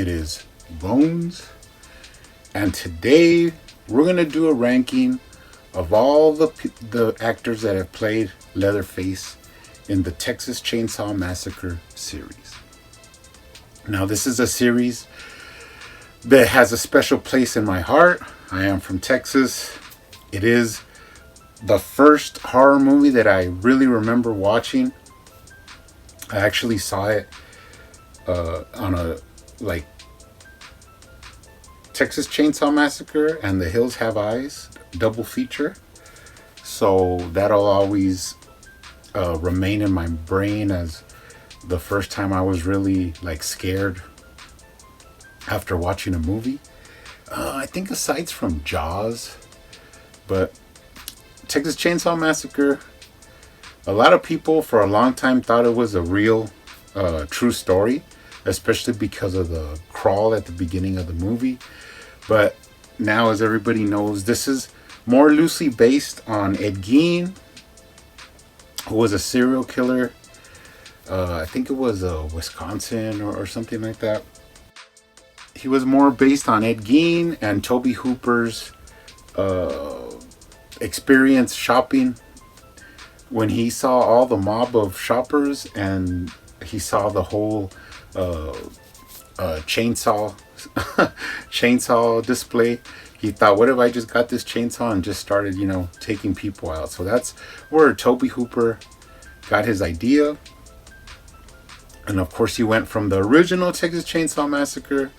It is Bones, and today we're gonna do a ranking of all the actors that have played Leatherface in the Texas Chainsaw Massacre series. Now, this is a series that has a special place in my heart. I am from Texas. It is the first horror movie that I really remember watching. I actually saw it on a Texas Chainsaw Massacre and The Hills Have Eyes double feature. So that'll always remain in my brain as the first time I was really scared after watching a movie. I think aside from Jaws, but Texas Chainsaw Massacre, a lot of people for a long time thought it was a real true story, especially because of the crawl at the beginning of the movie. But now, as everybody knows, this is more loosely based on Ed Gein, who was a serial killer. I think it was Wisconsin or something like that. He was more based on Ed Gein and Tobe Hooper's experience shopping when he saw all the mob of shoppers and he saw the whole chainsaw display. He thought, what if I just got this chainsaw and just started, taking people out? So that's where Tobe Hooper got his idea. And of course, he went from the original Texas Chainsaw Massacre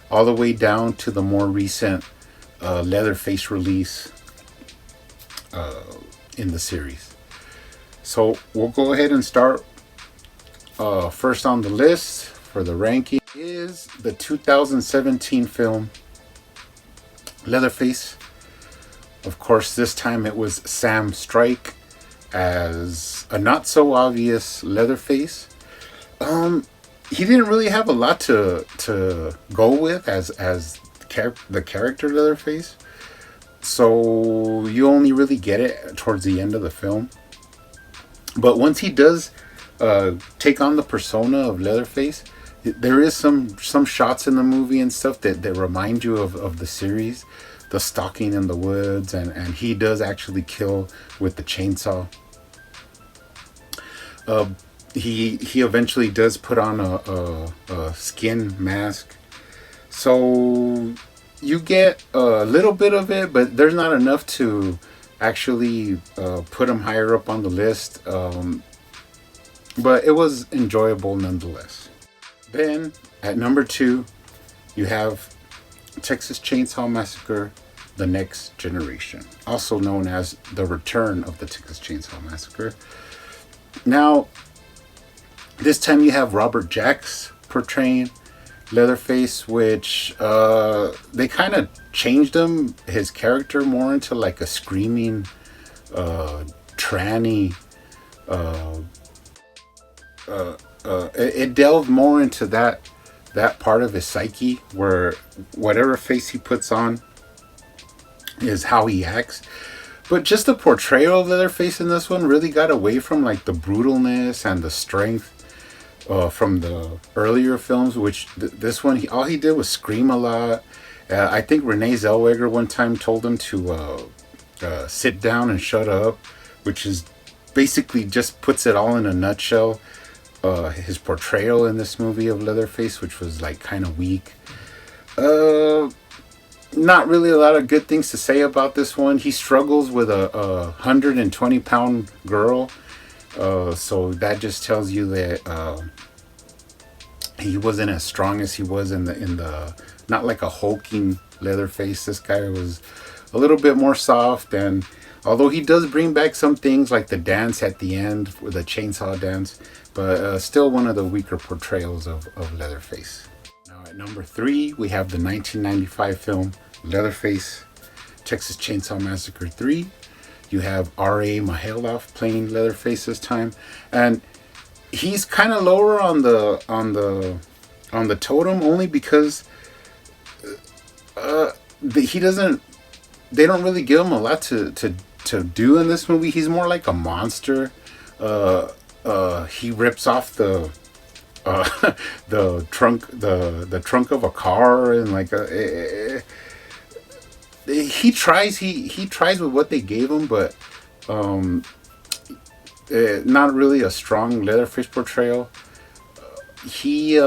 all the way down to the more recent Leatherface release in the series. So we'll go ahead and start. First on the list for the ranking is the 2017 film Leatherface. Of course, this time it was Sam Strike as a not so obvious Leatherface. He didn't really have a lot to go with as the character Leatherface, so you only really get it towards the end of the film. But once he does take on the persona of Leatherface, there is some shots in the movie and stuff that remind you of the series, the stalking in the woods, and he does actually kill with the chainsaw. He eventually does put on a skin mask, so you get a little bit of it, but there's not enough to actually put him higher up on the list. But it was enjoyable nonetheless. Then at number 2, you have Texas Chainsaw Massacre: The Next Generation, also known as The Return of the Texas Chainsaw Massacre. Now, this time you have Robert Jacks portraying Leatherface, which they kind of changed his character more into a screaming, tranny. It delved more into that part of his psyche, where whatever face he puts on is how he acts. But just the portrayal of Leatherface in this one really got away from the brutalness and the strength from the earlier films, which this one, all he did was scream a lot. I think Renee Zellweger one time told him to sit down and shut up, which is basically just puts it all in a nutshell. His portrayal in this movie of Leatherface, which was kind of weak. Not really a lot of good things to say about this one. He struggles with a 120-pound girl. So that just tells you that he wasn't as strong as he was in the not like a hulking Leatherface. This guy was a little bit more soft, and although he does bring back some things like the dance at the end, with the chainsaw dance, but still one of the weaker portrayals of Leatherface. Now at number 3, we have the 1995 film Leatherface: Texas Chainsaw Massacre 3. You have R.A. Mihailoff playing Leatherface this time, and he's kind of lower on the totem, only because he doesn't. They don't really give him a lot to do in this movie. He's more like a monster. He rips off the the trunk of a car, and like he tries with what they gave him, but not really a strong Leatherface portrayal. He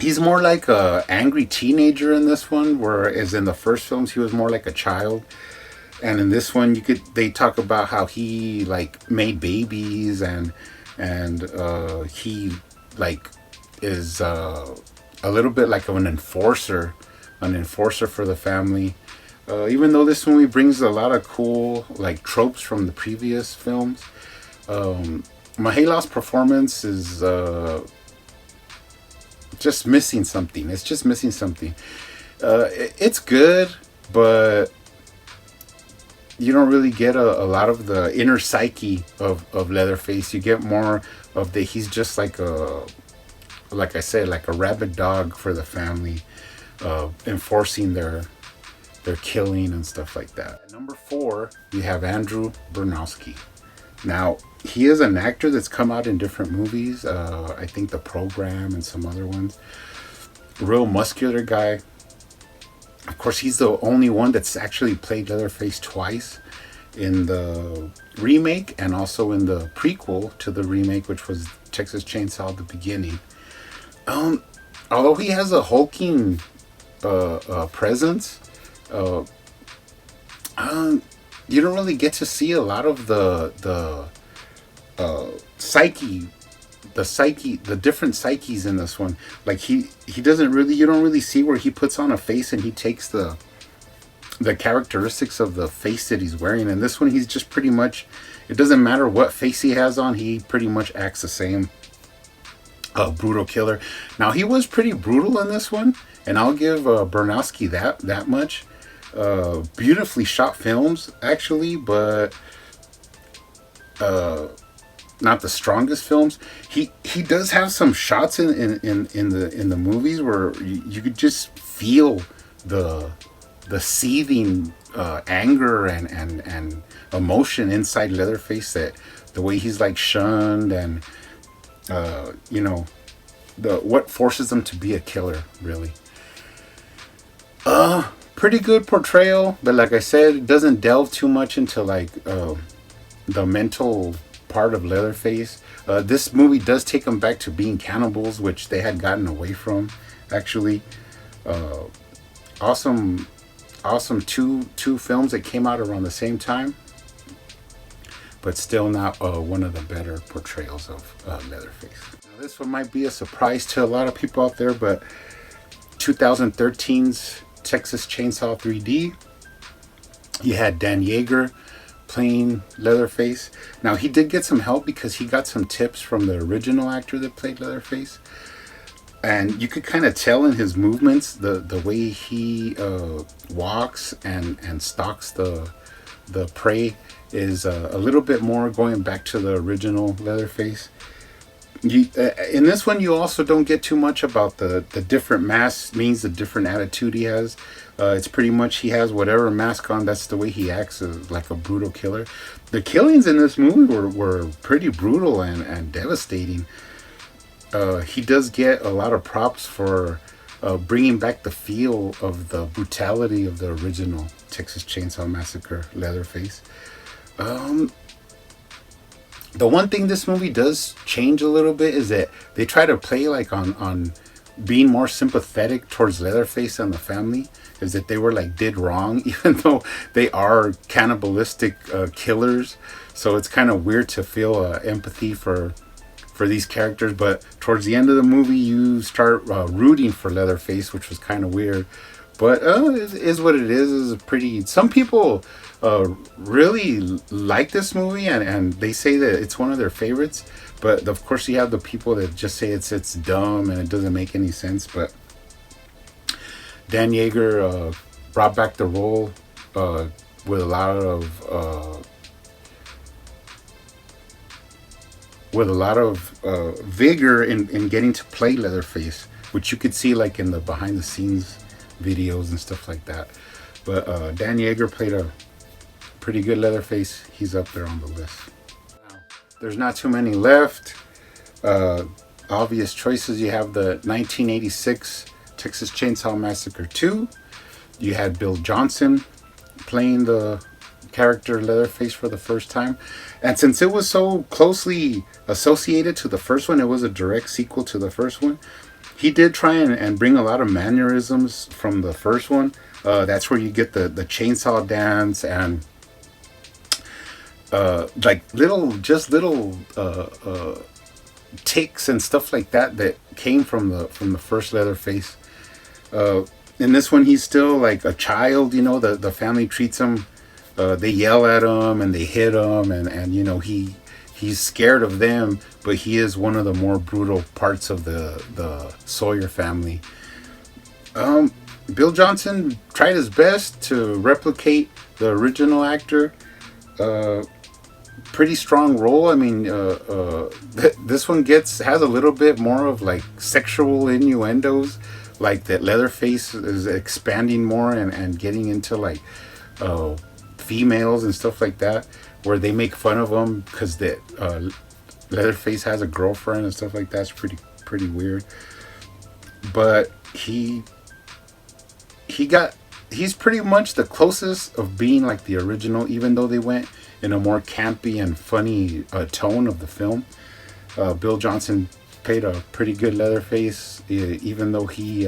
he's more like a angry teenager in this one, whereas in the first films he was more like a child. And in this one, they talk about how he like made babies, and he like is a little bit like of an enforcer for the family. Even though this movie brings a lot of cool like tropes from the previous films, Mahela's performance is just missing something. It's just missing something. It's good, but you don't really get a lot of the inner psyche of Leatherface. You get more of he's just like I said, like a rabid dog for the family, enforcing their killing and stuff like that. At number 4, you have Andrew Bernowski. Now, he is an actor that's come out in different movies. I think The Program and some other ones. Real muscular guy. Of course, he's the only one that's actually played Leatherface twice, in the remake and also in the prequel to the remake, which was Texas Chainsaw: The Beginning. Although he has a hulking presence, you don't really get to see a lot of the psyche, the different psyches in this one. Like he doesn't really, you don't really see where he puts on a face and he takes the characteristics of the face that he's wearing. And this one, he's just pretty much, it doesn't matter what face he has on, he pretty much acts the same. Brutal killer. Now, he was pretty brutal in this one, and I'll give Bernowski that much. Beautifully shot films, actually, but not the strongest films. He does have some shots in the movies where you could just feel the seething anger and emotion inside Leatherface, that the way he's like shunned, and what forces him to be a killer, really. Pretty good portrayal, but like I said, it doesn't delve too much into like the mental part of Leatherface. This movie does take them back to being cannibals, which they had gotten away from, actually. Awesome two films that came out around the same time, but still not one of the better portrayals of Leatherface. Now, this one might be a surprise to a lot of people out there, but 2013's Texas Chainsaw 3D, you had Dan Yeager playing Leatherface. Now, he did get some help because he got some tips from the original actor that played Leatherface. And you could kind of tell in his movements, the way he walks and stalks the prey is a little bit more going back to the original Leatherface. In this one, you also don't get too much about the different masks, means the different attitude he has. It's pretty much he has whatever mask on, that's the way he acts, like a brutal killer. The killings in this movie were pretty brutal and devastating. He does get a lot of props for bringing back the feel of the brutality of the original Texas Chainsaw Massacre Leatherface. The one thing this movie does change a little bit is that they try to play like on being more sympathetic towards Leatherface and the family, is that they were like did wrong, even though they are cannibalistic killers. So it's kind of weird to feel empathy for these characters, but towards the end of the movie you start rooting for Leatherface, which was kind of weird. But it is what it is. It's pretty. Some people really like this movie, and they say that it's one of their favorites. But of course, you have the people that just say it's dumb and it doesn't make any sense. But Dan Yeager brought back the role with a lot of vigor in getting to play Leatherface, which you could see like in the behind the scenes videos and stuff like that. But Dan Yeager played a pretty good Leatherface. He's up there on the list. Now, there's not too many left. obvious choices. You have the 1986 Texas Chainsaw Massacre 2. You had Bill Johnson playing the character Leatherface for the first time. And since it was so closely associated to the first one, it was a direct sequel to the first one. He did try and bring a lot of mannerisms from the first one. That's where you get the chainsaw dance and like little ticks and stuff like that came from the first Leatherface. In this one, he's still like a child. You know, the family treats him. They yell at him and they hit him, and you know he's scared of them, but he is one of the more brutal parts of the Sawyer family. Bill Johnson tried his best to replicate the original actor. Pretty strong role. I mean, this one has a little bit more of like sexual innuendos, like that Leatherface is expanding more and getting into like females and stuff like that, where they make fun of him because that Leatherface has a girlfriend and stuff like that. It's pretty weird. But he's pretty much the closest of being like the original, even though they went in a more campy and funny tone of the film. Bill Johnson played a pretty good Leatherface, even though he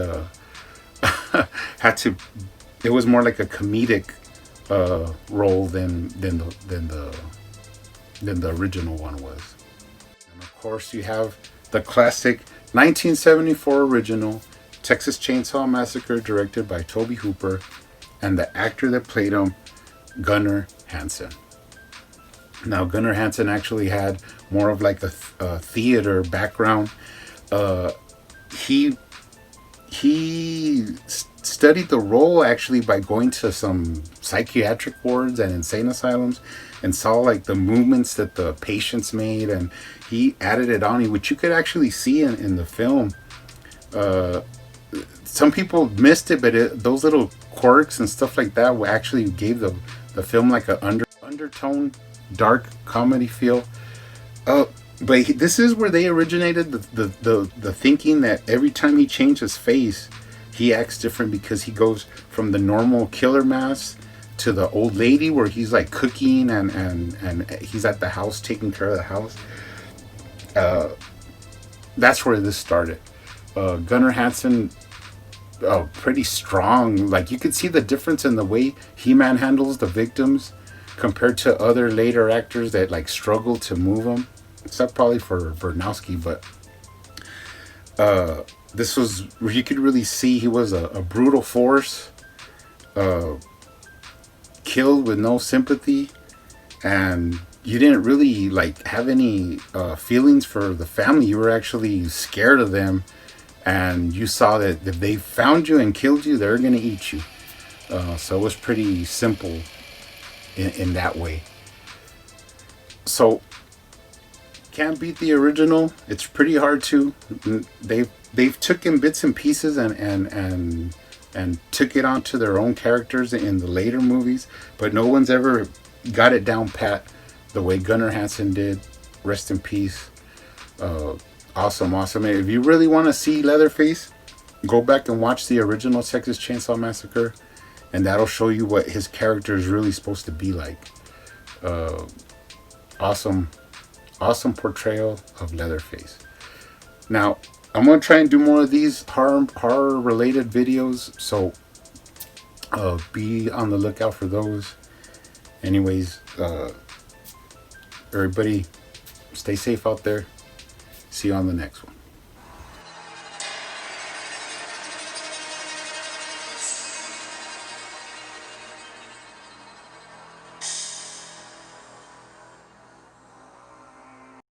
had to. It was more like a comedic role than the original one was. And of course, you have the classic 1974 original Texas Chainsaw Massacre, directed by Tobe Hooper, and the actor that played him, Gunnar Hansen. Now, Gunnar Hansen actually had more of like a theater background. He studied the role actually by going to some psychiatric wards and insane asylums and saw like the movements that the patients made, and he added it on, which you could actually see in the film. Some people missed it, but those little quirks and stuff like that actually gave the film like an undertone dark comedy feel. But this is where they originated the thinking that every time he changed his face, he acts different, because he goes from the normal killer mask to the old lady where he's like cooking and he's at the house taking care of the house. That's where this started. Gunnar Hansen, pretty strong. Like, you could see the difference in the way he manhandles the victims compared to other later actors that like struggle to move them, except probably for Bernowski. But this was where you could really see he was a brutal force, killed with no sympathy, and you didn't really like have any feelings for the family. You were actually scared of them, and you saw that if they found you and killed you, they're gonna eat you. So it was pretty simple in that way. So can't beat the original. It's pretty hard to. They've taken bits and pieces and took it onto their own characters in the later movies, but no one's ever got it down pat the way Gunnar Hansen did. Rest in peace. Awesome. If you really want to see Leatherface, go back and watch the original Texas Chainsaw Massacre, and that'll show you what his character is really supposed to be like. Awesome portrayal of Leatherface. Now, I'm going to try and do more of these horror related videos, so be on the lookout for those. Anyways, everybody stay safe out there. See you on the next one.